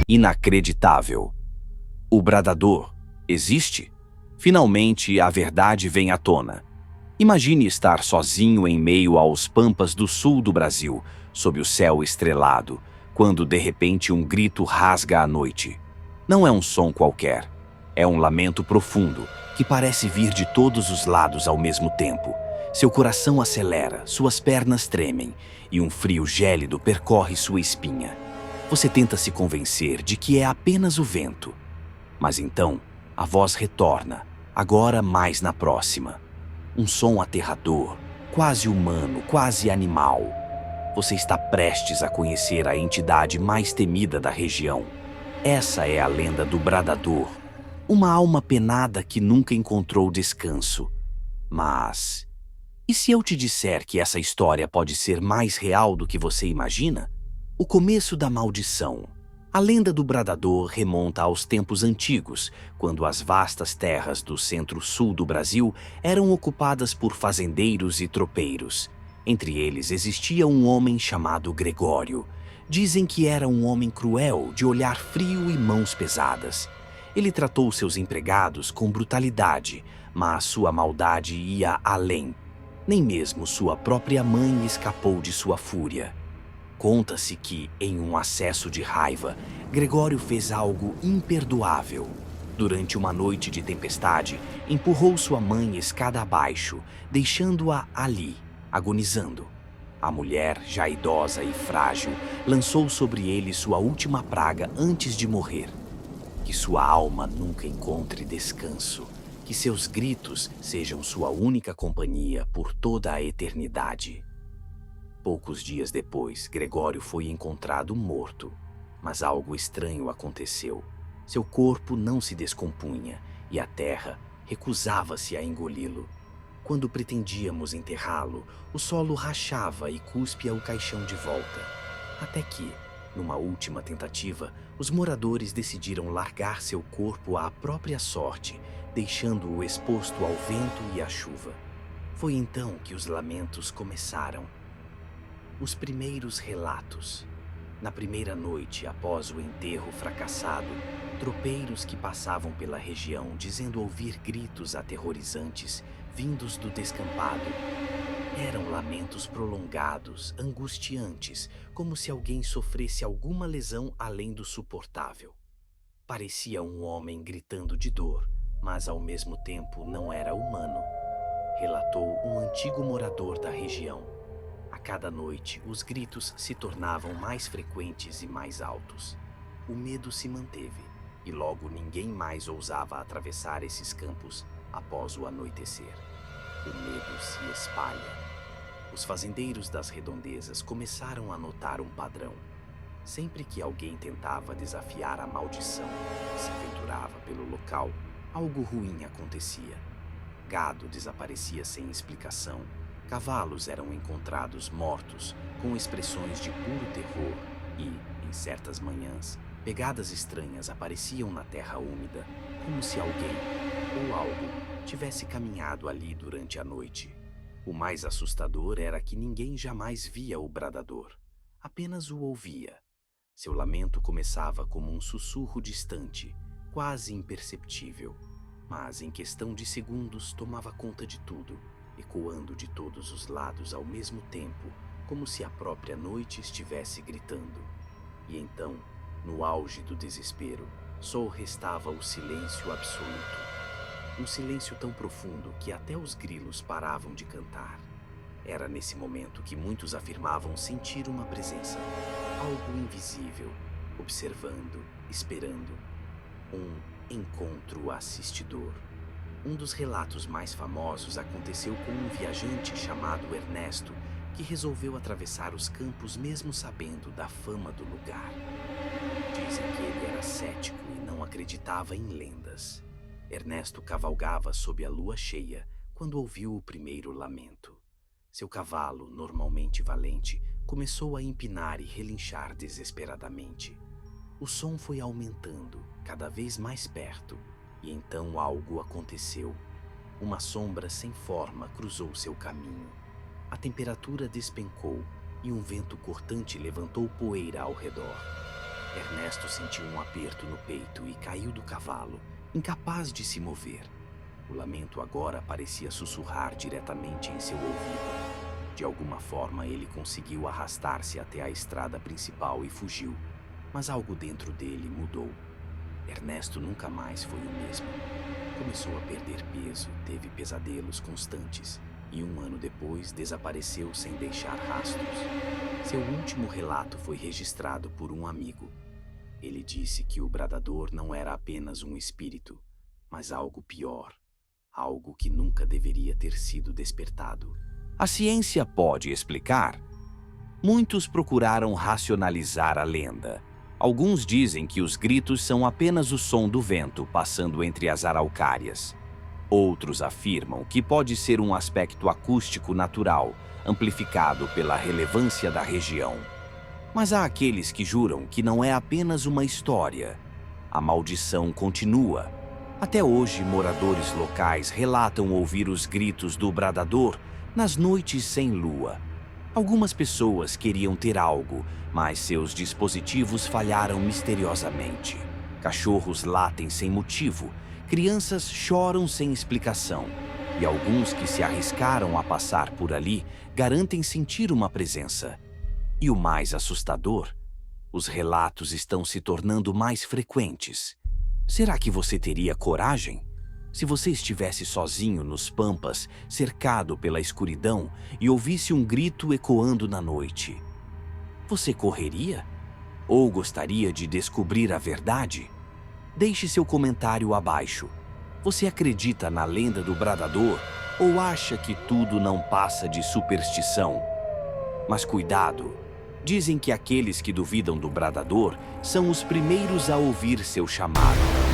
Inacreditável. O bradador existe? Finalmente, a verdade vem à tona. Imagine estar sozinho em meio aos pampas do sul do Brasil, sob o céu estrelado, quando de repente um grito rasga a noite. Não é um som qualquer. É um lamento profundo, que parece vir de todos os lados ao mesmo tempo. Seu coração acelera, suas pernas tremem, e um frio gélido percorre sua espinha. Você tenta se convencer de que é apenas o vento. Mas então, a voz retorna, agora mais na próxima. Um som aterrador, quase humano, quase animal. Você está prestes a conhecer a entidade mais temida da região. Essa é a lenda do bradador. Uma alma penada que nunca encontrou descanso. Mas, e se eu te disser que essa história pode ser mais real do que você imagina? O começo da maldição. A lenda do bradador remonta aos tempos antigos, quando as vastas terras do centro-sul do Brasil eram ocupadas por fazendeiros e tropeiros. Entre eles existia um homem chamado Gregório. Dizem que era um homem cruel, de olhar frio e mãos pesadas. Ele tratou seus empregados com brutalidade, mas sua maldade ia além. Nem mesmo sua própria mãe escapou de sua fúria. Conta-se que, em um acesso de raiva, Gregório fez algo imperdoável. Durante uma noite de tempestade, empurrou sua mãe escada abaixo, deixando-a ali, agonizando. A mulher, já idosa e frágil, lançou sobre ele sua última praga antes de morrer. Que sua alma nunca encontre descanso, que seus gritos sejam sua única companhia por toda a eternidade. Poucos dias depois, Gregório foi encontrado morto, mas algo estranho aconteceu. Seu corpo não se descompunha e a terra recusava-se a engoli-lo. Quando pretendíamos enterrá-lo, o solo rachava e cuspia o caixão de volta. Até que, numa última tentativa, os moradores decidiram largar seu corpo à própria sorte, deixando-o exposto ao vento e à chuva. Foi então que os lamentos começaram. Os primeiros relatos. Na primeira noite, após o enterro fracassado, tropeiros que passavam pela região dizendo ouvir gritos aterrorizantes vindos do descampado. Eram lamentos prolongados, angustiantes, como se alguém sofresse alguma lesão além do suportável. Parecia um homem gritando de dor, mas ao mesmo tempo não era humano, relatou um antigo morador da região. A cada noite, os gritos se tornavam mais frequentes e mais altos. O medo se manteve, e logo ninguém mais ousava atravessar esses campos após o anoitecer. O medo se espalha. Os fazendeiros das redondezas começaram a notar um padrão. Sempre que alguém tentava desafiar a maldição e se aventurava pelo local, algo ruim acontecia. Gado desaparecia sem explicação. Cavalos eram encontrados mortos, com expressões de puro terror e, em certas manhãs, pegadas estranhas apareciam na terra úmida, como se alguém ou algo tivesse caminhado ali durante a noite. O mais assustador era que ninguém jamais via o bradador, apenas o ouvia. Seu lamento começava como um sussurro distante, quase imperceptível, mas em questão de segundos tomava conta de tudo, ecoando de todos os lados ao mesmo tempo, como se a própria noite estivesse gritando. E então, no auge do desespero, só restava o silêncio absoluto. Um silêncio tão profundo que até os grilos paravam de cantar. Era nesse momento que muitos afirmavam sentir uma presença, algo invisível, observando, esperando. Um encontro assistidor. Um dos relatos mais famosos aconteceu com um viajante chamado Ernesto, que resolveu atravessar os campos mesmo sabendo da fama do lugar. Dizem que ele era cético e não acreditava em lendas. Ernesto cavalgava sob a lua cheia quando ouviu o primeiro lamento. Seu cavalo, normalmente valente, começou a empinar e relinchar desesperadamente. O som foi aumentando, cada vez mais perto, e então algo aconteceu. Uma sombra sem forma cruzou seu caminho. A temperatura despencou e um vento cortante levantou poeira ao redor. Ernesto sentiu um aperto no peito e caiu do cavalo, incapaz de se mover. O lamento agora parecia sussurrar diretamente em seu ouvido. De alguma forma, ele conseguiu arrastar-se até a estrada principal e fugiu, mas algo dentro dele mudou. Ernesto nunca mais foi o mesmo. Começou a perder peso, teve pesadelos constantes e 1 ano depois desapareceu sem deixar rastros. Seu último relato foi registrado por um amigo. Ele disse que o bradador não era apenas um espírito, mas algo pior, algo que nunca deveria ter sido despertado. A ciência pode explicar? Muitos procuraram racionalizar a lenda. Alguns dizem que os gritos são apenas o som do vento passando entre as araucárias. Outros afirmam que pode ser um aspecto acústico natural, amplificado pela relevância da região. Mas há aqueles que juram que não é apenas uma história. A maldição continua. Até hoje, moradores locais relatam ouvir os gritos do bradador nas noites sem lua. Algumas pessoas queriam ter algo, mas seus dispositivos falharam misteriosamente. Cachorros latem sem motivo, crianças choram sem explicação, e alguns que se arriscaram a passar por ali garantem sentir uma presença. E o mais assustador, os relatos estão se tornando mais frequentes. Será que você teria coragem? Se você estivesse sozinho nos pampas, cercado pela escuridão e ouvisse um grito ecoando na noite, você correria? Ou gostaria de descobrir a verdade? Deixe seu comentário abaixo. Você acredita na lenda do bradador ou acha que tudo não passa de superstição? Mas cuidado! Dizem que aqueles que duvidam do bradador são os primeiros a ouvir seu chamado.